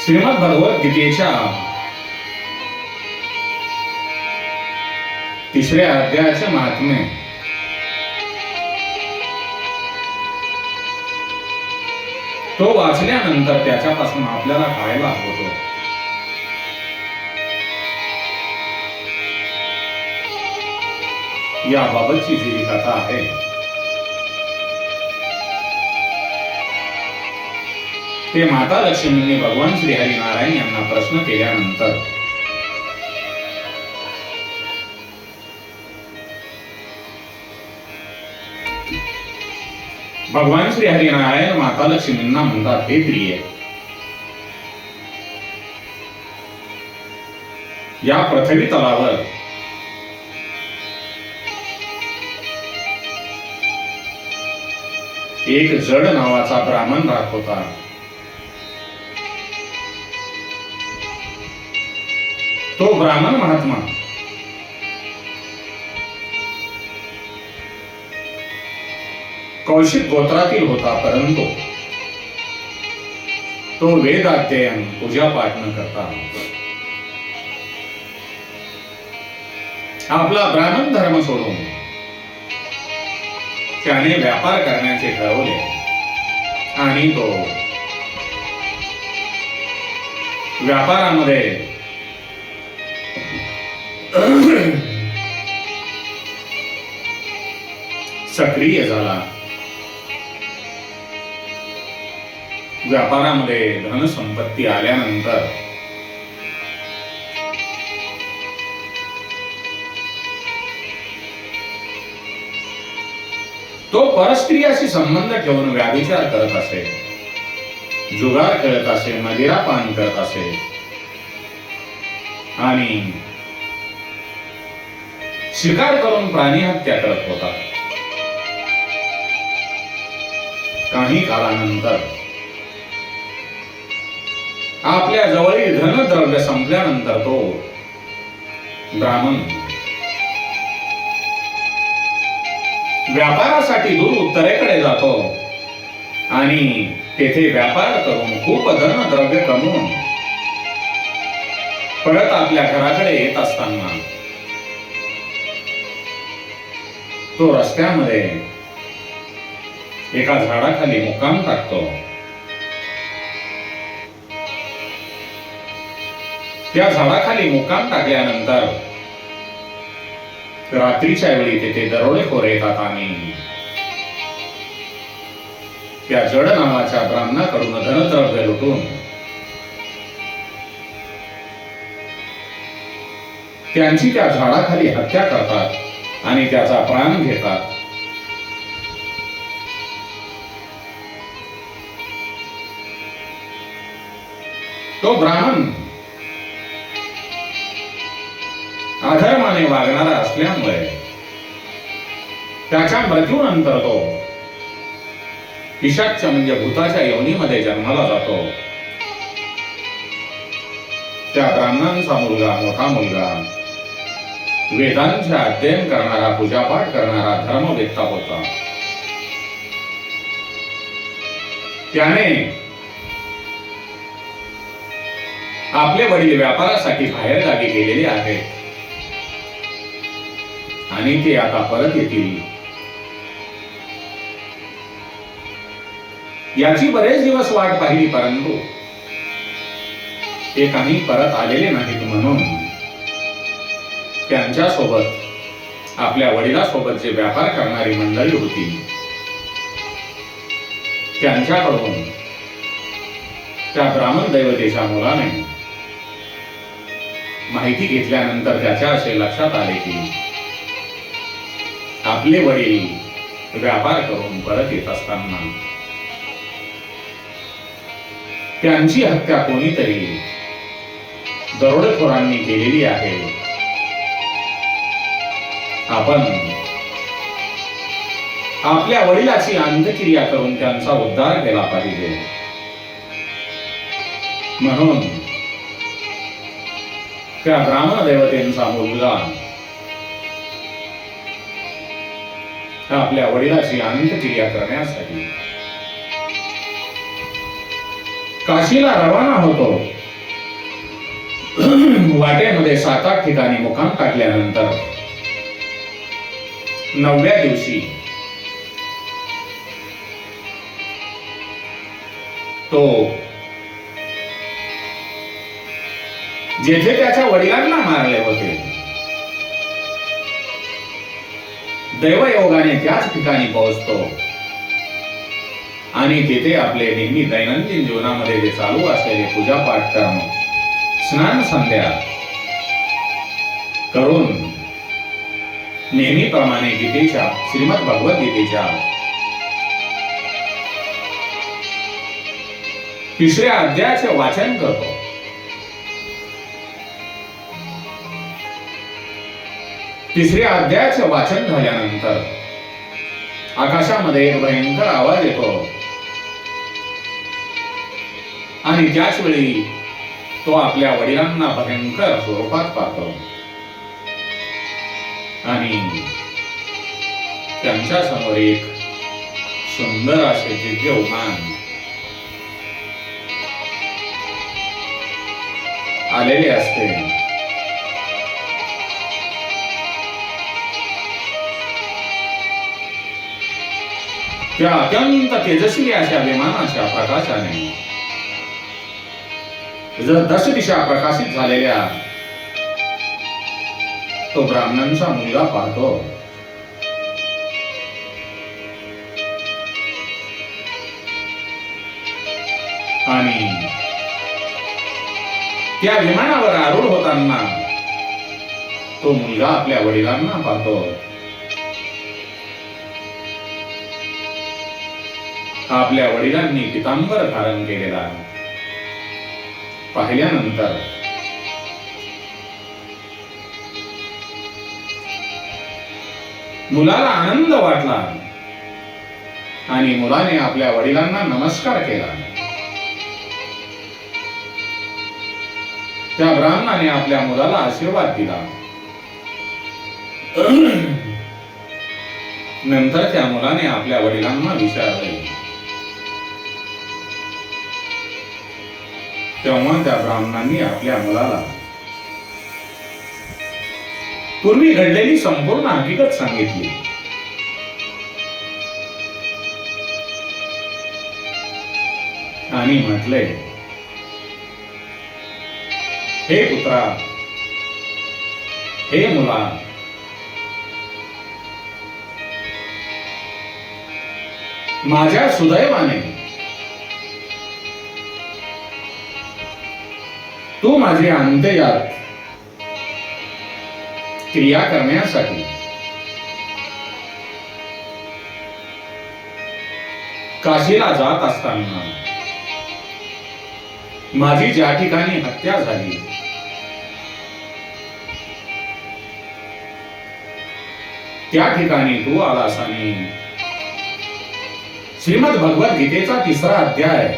श्रीमद भगवद्गीतेच्या 3ऱ्या अध्यायाचे महात्म्य तो वाचल्यानंतर त्याच्यापासून आपल्याला काय लाभ होतो याबाबतची जी कथा आहे ते माता लक्ष्मींनी भगवान श्री हरिनारायण यांना प्रश्न केल्यानंतर भगवान श्री हरिनारायण माता लक्ष्मींना म्हणतात, हे प्रिय, या पृथ्वी तलावर एक जड नावाचा ब्राह्मण राहत होता. तो ब्राह्मण महात्मा कौशिक गोत्रातील होता, परंतु तो वेदाध्ययन पूजा पाठ न करता आपला ब्राह्मण धर्म सोडून त्याने व्यापार करण्याचे ठरवले आणि तो व्यापारामध्ये सक्रिय झाला. व्यापारामध्ये धनसंपत्ती आल्यानंतर तो परस्त्रियाशी संबंध ठेवून व्याभिचार करत असे, जुगार खेळत असे, मदिरापान करत असे आणि शिकार करून प्राणी हत्या करत होता. काही काळानंतर आपल्या जवळील धनद्रव्य संपल्यानंतर तो ब्राह्मण व्यापारासाठी दूर उत्तरेकडे जातो आणि तेथे व्यापार करून खूप धनद्रव्य कमवून परत आपल्या घराकडे येत असताना तो रस्त्यामध्ये एका झाडाखाली मुक्काम टाकतो. त्या झाडाखाली मुक्काम टाकल्यानंतर रात्रीच्या वेळी तेथे दरोडेखोर येतात आणि त्या जड नावाच्या ब्राह्मणाकडून धनद्रव्य लुटून त्यांची त्या झाडाखाली हत्या करतात आणि त्याचा प्राण घेतात. तो ब्राह्मण अधर्माने वागणारा असल्यामुळे त्याच्या मृत्यूनंतर तो पिशाच्च म्हणजे भूताच्या योनीमध्ये जन्माला जातो. त्या ब्राह्मणांचा मुलगा, मोठा मुलगा, वेदांचे अध्ययन करणारा, पूजापाठ करणारा धर्मवेत्ता होता. त्याने आपले वडील व्यापारासाठी बाहेर गावी गेलेले आहेत आणि ते आता परत येतील याची बरेच दिवस वाट पाहिली, परंतु ते काही परत आलेले नाहीत. म्हणून त्यांच्या सोबत आपल्या वडिलांसोबत जे व्यापार करणारी मंडळी होती त्यांच्याकडून त्या ब्राह्मण दैवतेच्या मुलाने माहिती घेतल्यानंतर त्याच्या असे लक्षात आले की आपले वडील व्यापार करून परत येत असताना त्यांची हत्या कोणीतरी दरोडेखोरांनी केलेली आहे. आपण आपल्या वडिलाची अंत्यक्रिया करून त्यांचा उद्धार केला पाहिजे. म्हणून त्या ब्राह्मण देवतेचा मुलगा आपल्या वडिलाची अंत्यक्रिया करण्यासाठी काशीला रवाना होतो. वाटेमध्ये 7-8 ठिकाणी मुक्काम टाकल्यानंतर 9व्या दिवशी तो जेथे त्याच्या वडिलांना मारले होते दैवयोगाने त्याच ठिकाणी पोहोचतो आणि तिथे आपले नेहमी दैनंदिन जीवनामध्ये जे चालू असलेले पूजापाठ कर्म स्नान संध्या करून नेहमीप्रमाणे गीतेच्या श्रीमद भगवद्गीतेच्या 3ऱ्या अध्यायाचे वाचन करतो. तिसऱ्या अध्यायाचे वाचन झाल्यानंतर आकाशामध्ये एक भयंकर आवाज येतो आणि त्याच वेळी तो आपल्या वडिलांना भयंकर स्वरूपात पाहतो आणि त्यांच्या समोर एक सुंदर असे दिव्य विमान आलेले असते. त्या अत्यंत तेजस्वी अशा विमानाच्या प्रकाशाने जर 10 दिशा प्रकाशित झालेल्या तो ब्राह्मणांचा मुलगा पाहतो. आणि त्या विमानावर आरूढ होताना तो मुलगा आपल्या वडिलांना पाहतो. आपल्या वडिलांनी पितांबर धारण केलेला पाहिल्यानंतर मुलाला आनंद वाटला आणि मुलाने आपल्या वडिलांना नमस्कार केला. त्या ब्राह्मणाने आपल्या मुलाला आशीर्वाद दिला. नंतर त्या मुलाने आपल्या वडिलांना विचारले. तेव्हा त्या ब्राह्मणांनी आपल्या मुलाला पूर्वी घडलेली संपूर्ण हकीकत सांगितली. आणि म्हटले, हे पुत्रा, हे मुला, माझ्या सुदैवाने तू माझे अंत्ययात क्रिया करण्यासाठी काशीला जात असताना माझी ज्या ठिकाणी हत्या झाली त्या ठिकाणी तू आलास आणि श्रीमद भगवद्गीतेचा 3रा अध्याय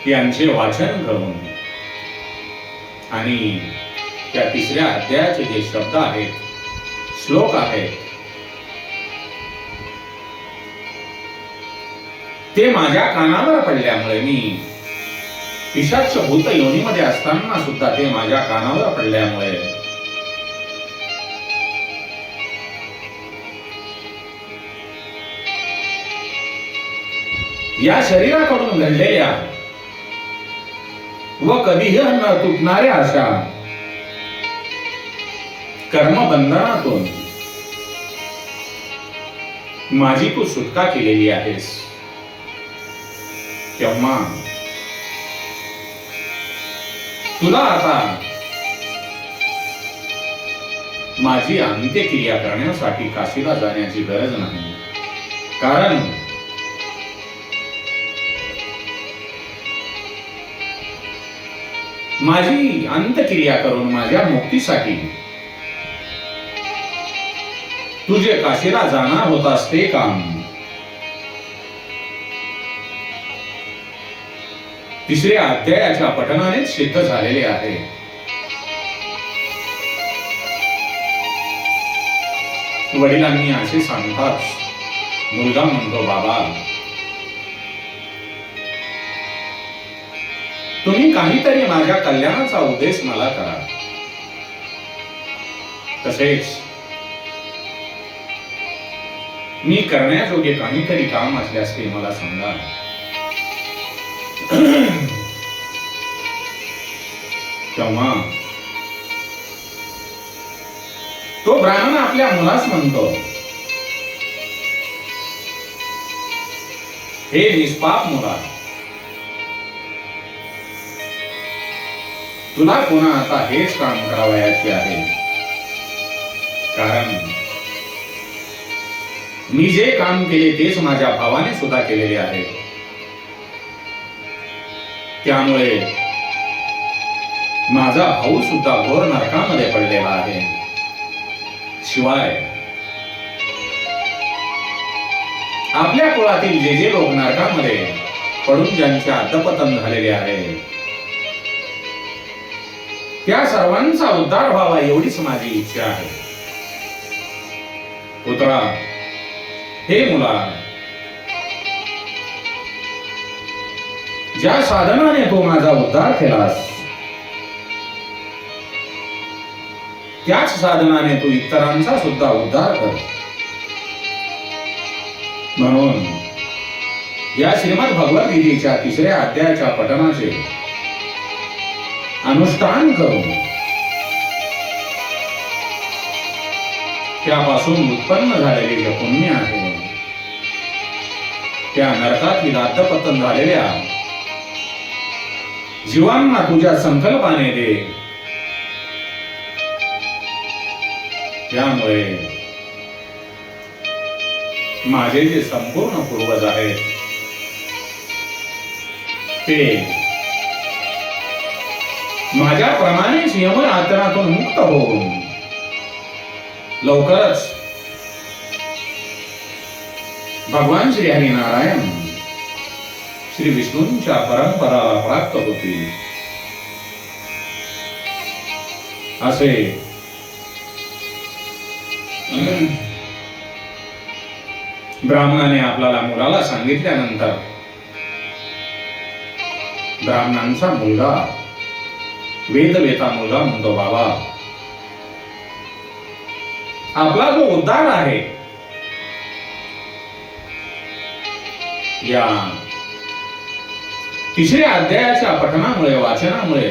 यांचे वाचन करून आणि त्या 3ऱ्या अध्यायाचे जे शब्द आहेत, श्लोक आहेत, ते माझ्या कानावर पडल्यामुळे मी पिशाच भूत योनीमध्ये असताना सुद्धा ते माझ्या कानावर पडल्यामुळे या शरीराकडून घडलेल्या व कधीही न तुटणाऱ्या अशा कर्मबंधनातून माझी तू सुटका केलेली आहेस. तेव्हा तुला आता माझी अंत्यक्रिया करण्यासाठी काशीला जाण्याची गरज नाही. कारण माझी अंत्यक्रिया करून माझ्या मुक्तीसाठी तू जे काशीला जाणार होतास ते काम 3ऱ्या अध्यायाच्या पठनाने सिद्ध झालेले आहे. वडिलांनी असे सांगताच मुलगा म्हणतो, बाबा तुम्ही काहीतरी माझ्या कल्याणाचा उद्देश मला करा. तसेच मी करण्याजोगे काहीतरी काम असल्यास ते मला सांगा. तेव्हा तो ब्राह्मण आपल्या मुलास म्हणतो, हे निष्पाप मुला, तुला पुन्हा आता हेच काम करावयाचे आहे. कारण मी जे काम केले तेच माझ्या भावाने सुद्धा केलेले आहे. त्यामुळे माझा भाऊ सुद्धा घोर नरकामध्ये पडलेला आहे. शिवाय आपल्या कुळातील जे जे लोक नरकामध्ये पडून ज्यांचे अधपतन झालेले आहे त्या सर्वांचा उद्धार व्हावा एवढीच माझी इच्छा आहे. पुत्रा, हे मुला, ज्या साधनाने तू माझा उद्धार केलास त्याच साधनाने तू इतरांचा सुद्धा उद्धार कर. म्हणून या श्रीमद भगवद्गीतेच्या 3ऱ्या अध्यायाच्या पठणाचे अनुष्ठान करून त्यापासून उत्पन्न झालेले जे पुण्य आहे त्या नरकातील अधपतन झालेल्या जीवांना तुझ्या संकल्पाने दे. त्यामुळे माझे जे संपूर्ण पूर्वज आहेत ते माझ्याप्रमाणेच यम यातनातून मुक्त होऊन लवकरच भगवान श्री हरिनारायण श्री विष्णूंच्या परंपराला प्राप्त होतील असे ब्राह्मणाने आपल्याला मुलाला सांगितल्यानंतर ब्राह्मणांचा मुलगा वेदवेता मुलगा म्हणतो, बाबा, आपला जो उद्धार आहे या 3ऱ्या अध्यायाच्या पठणामुळे, वाचनामुळे,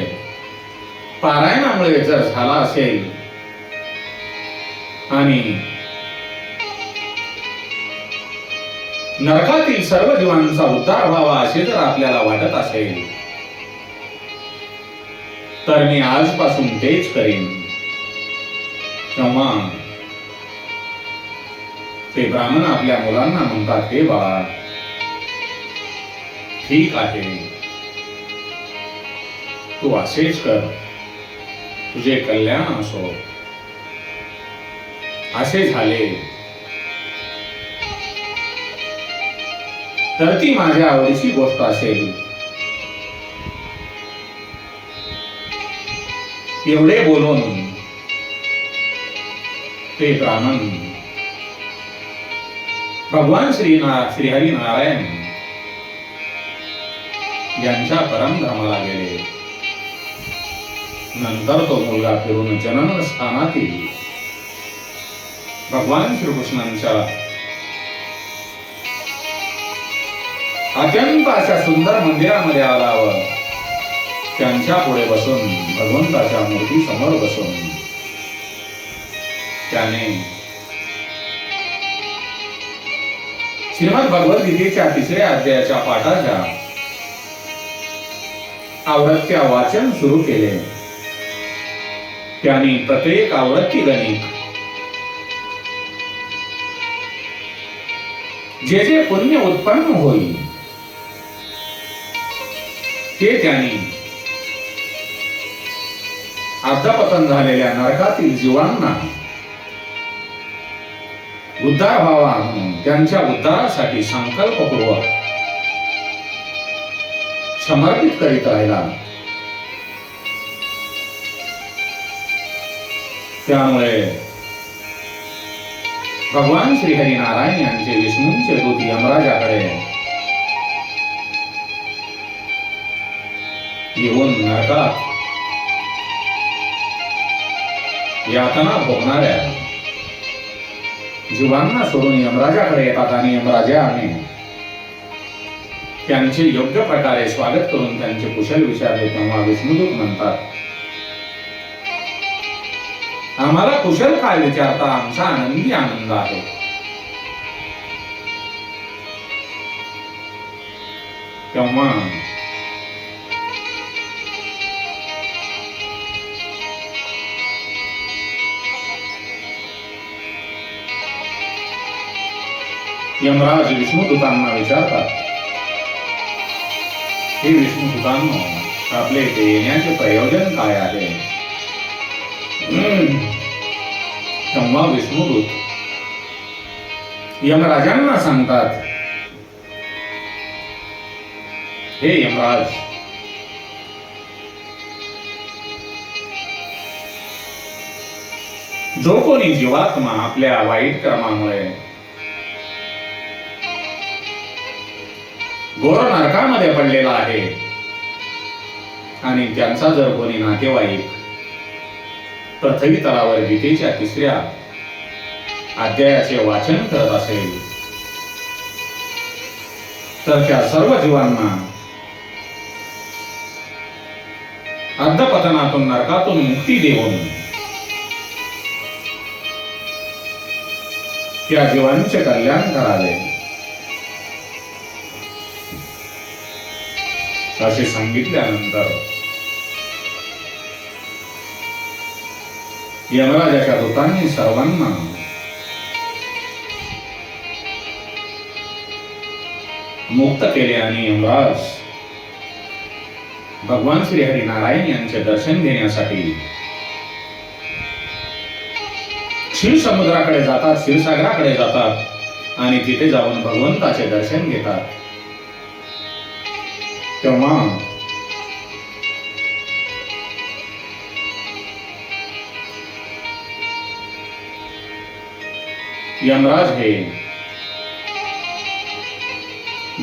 पारायणामुळे जर झाला असेल आणि नरकातील सर्व जीवांचा उद्धार व्हावा असे जर आपल्याला वाटत असेल तर मी आजपासून तेच करेन. तेव्हा ते ब्राह्मण आपल्या मुलांना म्हणतात, हे बाळा, ठीक आहे, तू असेच कर, तुझे कल्याण असो. असे झाले तर ती माझ्या आवडीची गोष्ट असेल. एवढे बोलून ते ब्राह्मण भगवान श्रीहरी नारायण यांच्या परमधामाला गेले. नंतर तो मुलगा फिरून जनन स्थानातील भगवान श्रीकृष्णांच्या अत्यंत अशा सुंदर मंदिरामध्ये आला व त्यांच्या पुढे बसून भगवंताच्या मूर्ती समोर बसून त्याने श्रीमद भगवद्गीतेच्या 3ऱ्या अध्यायाच्या पाठाच्या आवृत्त्या वाचन सुरू केले. त्यांनी प्रत्येक आवृत्ती गणिक जे जे पुण्य उत्पन्न होईल ते त्यांनी अधपतन झालेल्या नरकातील जीवांना उद्धार व्हावा म्हणून त्यांच्या उद्धारासाठी संकल्पपूर्वक समर्पित करीत राहिला. त्यामुळे भगवान श्रीहरी नारायण यांचे विष्णूंचे दूत यमराजाकडे येऊन नरकात यातना भोगणाऱ्या जीवांना सोडून यमराजाकडे येतात आणि यमराजाने त्यांचे योग्य प्रकारे स्वागत करून त्यांचे कुशल विचारले तेव्हा विष्णुदूत म्हणतात, आम्हाला कुशल काय विचारता, आमचा आनंदी आनंद आहे. तेव्हा यमराज विष्णुदूतांना विचारतात, हे विष्णुदूतांनो, आपले इथे येण्याचे प्रयोजन काय आहे? तेव्हा विष्णुदूत यमराजांना सांगतात, हे यमराज, जो कोणी जीवात्मा आपल्या वाईट कर्मामुळे घोर नरकामध्ये पडलेला आहे आणि त्यांचा जर कोणी नातेवाईक पृथ्वी तलावर गीतेच्या 3ऱ्या अध्यायाचे वाचन करत असेल तर त्या सर्व जीवांना अधःपतनातून नरकातून मुक्ती देऊन त्या जीवांचे कल्याण करावे असे सांगितल्यानंतर यमराजाच्या दूतांनी सर्वांना मुक्त केले आणि यमराज भगवान श्री हरिनारायण यांचे दर्शन घेण्यासाठी क्षीरसमुद्राकडे जातात, क्षीरसागराकडे जातात आणि तिथे जाऊन भगवंताचे दर्शन घेतात. तेव्हा यमराज हे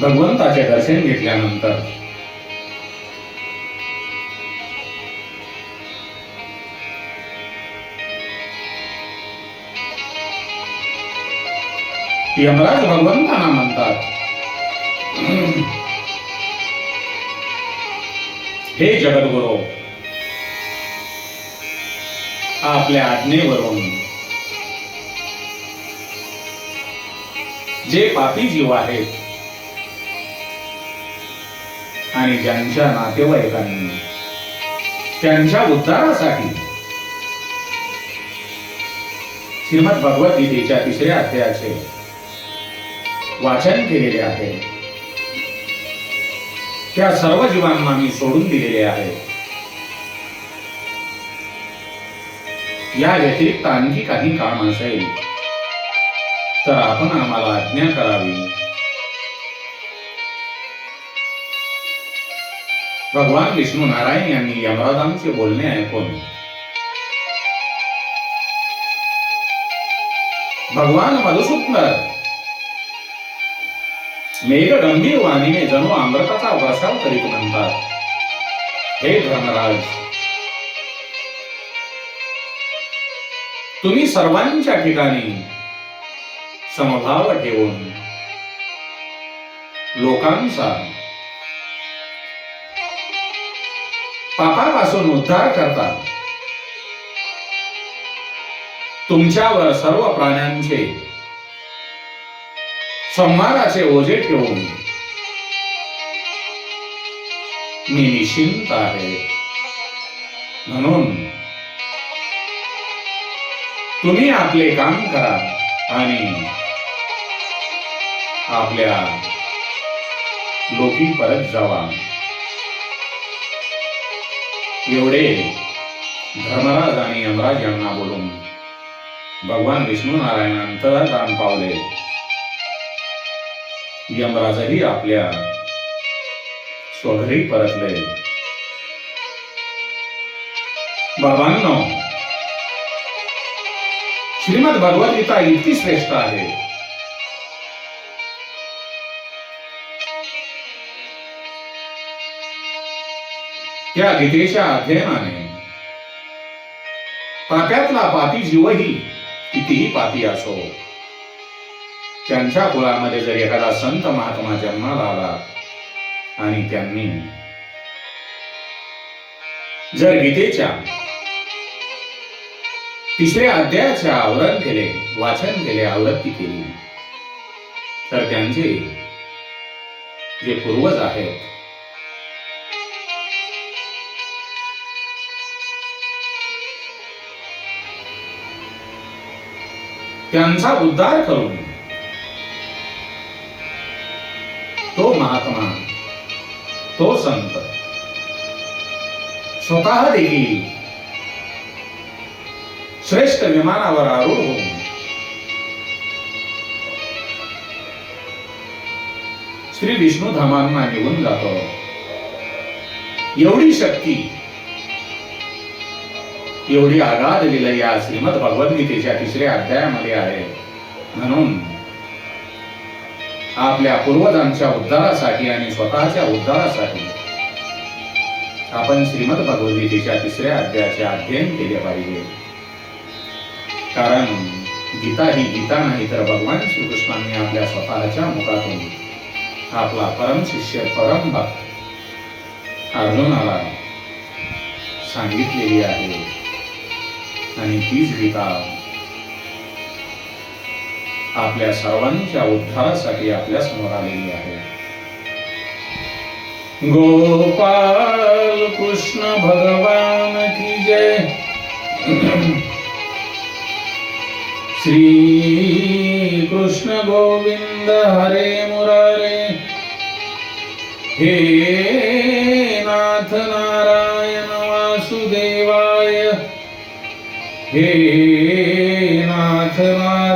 भगवंताचे दर्शन घेतल्यानंतर यमराज भगवंतांना म्हणतात, हे जगद्गुरू, आपल्या आज्ञेवरून जे पापी जीव आहेत आणि ज्यांच्या नातेवाईकांनी त्यांच्या उद्धारासाठी श्रीमद भगवद्गीतेच्या 3ऱ्या अध्यायाचे वाचन केलेले आहे, त्या सर्व जीवांना मी सोडून दिलेले आहे. या व्यतिरिक्त आणखी काही काम असेल तर आपण आम्हाला आज्ञा करावी. भगवान विष्णू नारायण यांनी यमराजांचे बोलणे ऐकून भगवान मधुसूदन मेघ गंभीर वाणीने जणू अमृताचा वर्षाव करीत म्हणतात, हे धर्मराज, तुम्ही सर्वांच्या ठिकाणी समभाव ठेवून लोकांचा पापापासून उद्धार करता. तुमच्यावर सर्व प्राण्यांचे संहाराचे ओझे ठेवून मी निश्चिंत आहे. म्हणून तुम्ही आपले काम करा आणि आपल्या लोकी परत जावा. एवढे धर्मराज आणि यमराज यांना बोलून भगवान विष्णू नारायण अंतर्धान पावले. यमराजही आपल्या स्वघरी परतले. बाबांनो, श्रीमद भगवद्गीता इतकी श्रेष्ठ आहे या गीतेच्या अध्ययनाने पाप्यातला पापी जीवही कितीही पापी असो, त्यांच्या कुळामध्ये जर एखादा संत महात्मा जन्माला आला आणि त्यांनी जर गीतेच्या 3ऱ्या अध्यायाचे आवरण केले, वाचन केले, आवृत्ती केली, तर त्यांचे जे पूर्वज आहेत त्यांचा उद्धार करून तो महात्मा, तो संत स्वतः देखील श्रेष्ठ विमानावर आरूढ होऊन श्री विष्णू धामांना निघून जातो. एवढी शक्ती, एवढी आगाध लीला या श्रीमद भगवद्गीतेच्या 3ऱ्या अध्यायामध्ये आहे. म्हणून आपल्या पूर्वजांच्या उद्धारासाठी आणि स्वतःच्या उद्धारासाठी आपण श्रीमद भगवद्गीतेच्या 3ऱ्या अध्यायाचे अध्ययन केले पाहिजे. कारण गीता ही गीता नाही, तर भगवान श्रीकृष्णांनी आपल्या स्वतःच्या मुखातून आपला परम शिष्य, परम भक्त अर्जुनाला सांगितलेली आहे. आणि तीच गीता आपल्या सर्वांच्या उद्धारासाठी आपल्या समोर आलेली आहे. गोपाल कृष्ण भगवान की जय. श्री कृष्ण गोविंद हरे मुरारे. हे नाथ नारायण वासुदेवाय. हे नाथ नारायण